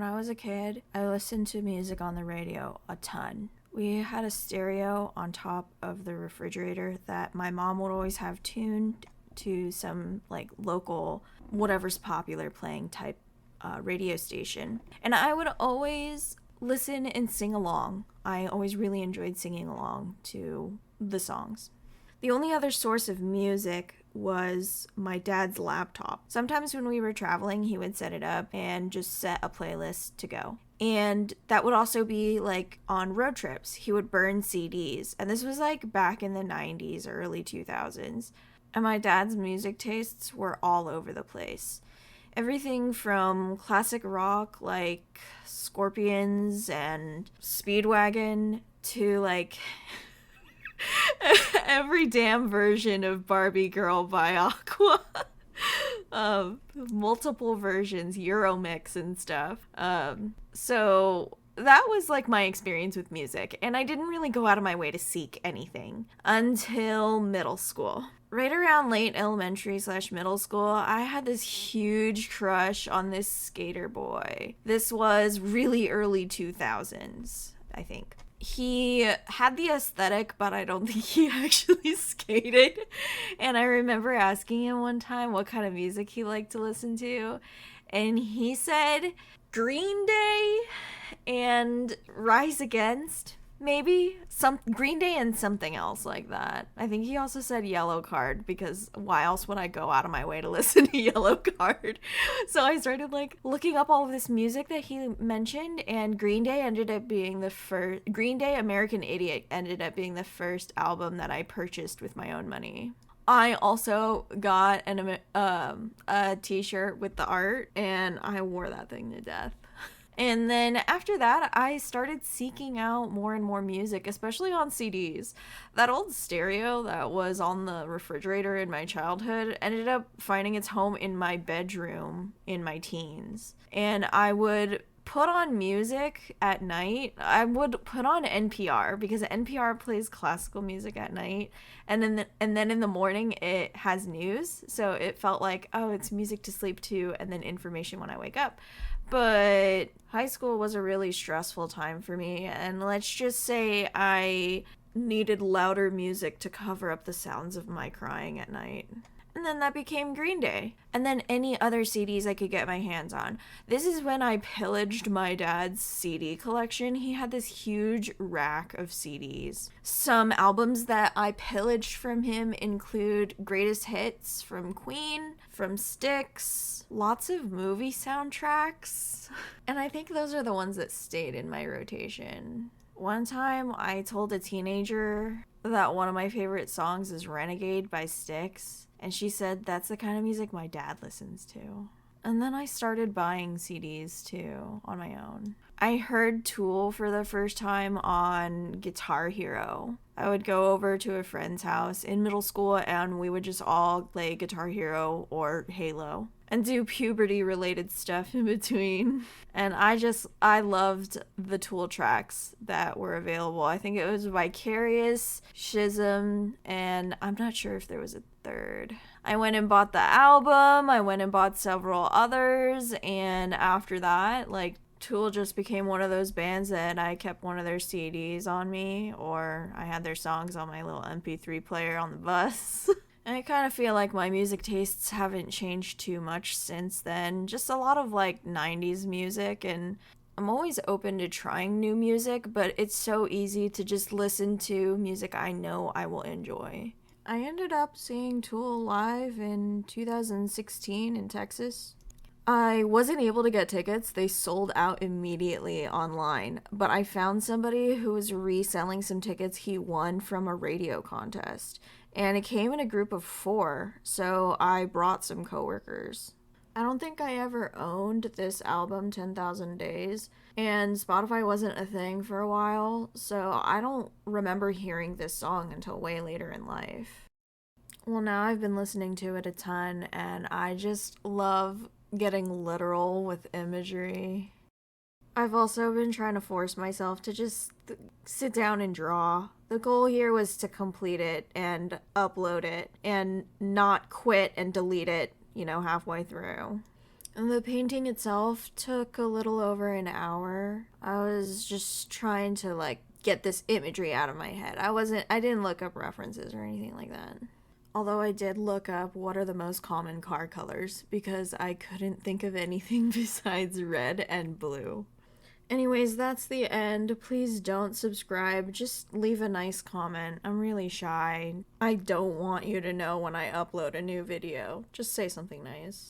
When I was a kid, I listened to music on the radio a ton. We had a stereo on top of the refrigerator that my mom would always have tuned to some like local, whatever's popular playing type radio station. And I would always listen and sing along. I always really enjoyed singing along to the songs. The only other source of music was my dad's laptop. Sometimes when we were traveling, he would set it up and just set a playlist to go. And that would also be like on road trips. He would burn CDs. And this was like back in the 90s, early 2000s. And my dad's music tastes were all over the place. Everything from classic rock like Scorpions and Speedwagon to like every damn version of Barbie Girl by Aqua. Multiple versions, Euromix and stuff. So that was like my experience with music, and I didn't really go out of my way to seek anything until middle school. Right around late elementary / middle school, I had this huge crush on this skater boy. This was really early 2000s, I think. He had the aesthetic, but I don't think he actually skated. And I remember asking him one time what kind of music he liked to listen to. And he said Green Day and Rise Against, maybe. Green Day and something else like that. I think he also said Yellow Card, because why else would I go out of my way to listen to Yellow Card? So I started like looking up all of this music that he mentioned, and Green Day American Idiot ended up being the first album that I purchased with my own money. I also got a t-shirt with the art, and I wore that thing to death. And then after that, I started seeking out more and more music, especially on CDs. That old stereo that was on the refrigerator in my childhood ended up finding its home in my bedroom in my teens. And I would put on music at night. I would put on NPR because NPR plays classical music at night, and then in the morning it has news, so it felt like, oh, it's music to sleep to and then information when I wake up. But high school was a really stressful time for me, and let's just say I needed louder music to cover up the sounds of my crying at night. And then that became Green Day. And then any other CDs I could get my hands on. This is when I pillaged my dad's CD collection. He had this huge rack of CDs. Some albums that I pillaged from him include Greatest Hits from Queen, from Styx, lots of movie soundtracks. And I think those are the ones that stayed in my rotation. One time I told a teenager that one of my favorite songs is Renegade by Styx. And she said that's the kind of music my dad listens to. And then I started buying CDs too on my own. I heard Tool for the first time on Guitar Hero. I would go over to a friend's house in middle school and we would just all play Guitar Hero or Halo and do puberty related stuff in between. And I loved the Tool tracks that were available. I think it was Vicarious, Schism, and I'm not sure if there was a third. I went and bought the album, I went and bought several others, and after that, like, Tool just became one of those bands that I kept one of their CDs on me, or I had their songs on my little MP3 player on the bus. And I kind of feel like my music tastes haven't changed too much since then. Just a lot of like 90s music, and I'm always open to trying new music, but it's so easy to just listen to music I know I will enjoy. I ended up seeing Tool live in 2016 in Texas. I wasn't able to get tickets. They sold out immediately online, but I found somebody who was reselling some tickets he won from a radio contest. And it came in a group of 4, so I brought some coworkers. I don't think I ever owned this album, 10,000 Days, and Spotify wasn't a thing for a while, so I don't remember hearing this song until way later in life. Well, now I've been listening to it a ton, and I just love getting literal with imagery. I've also been trying to force myself to just sit down and draw. The goal here was to complete it and upload it and not quit and delete it, halfway through. The painting itself took a little over an hour. I was just trying to like get this imagery out of my head. I didn't look up references or anything like that. Although I did look up what are the most common car colors because I couldn't think of anything besides red and blue. Anyways, that's the end. Please don't subscribe. Just leave a nice comment. I'm really shy. I don't want you to know when I upload a new video. Just say something nice.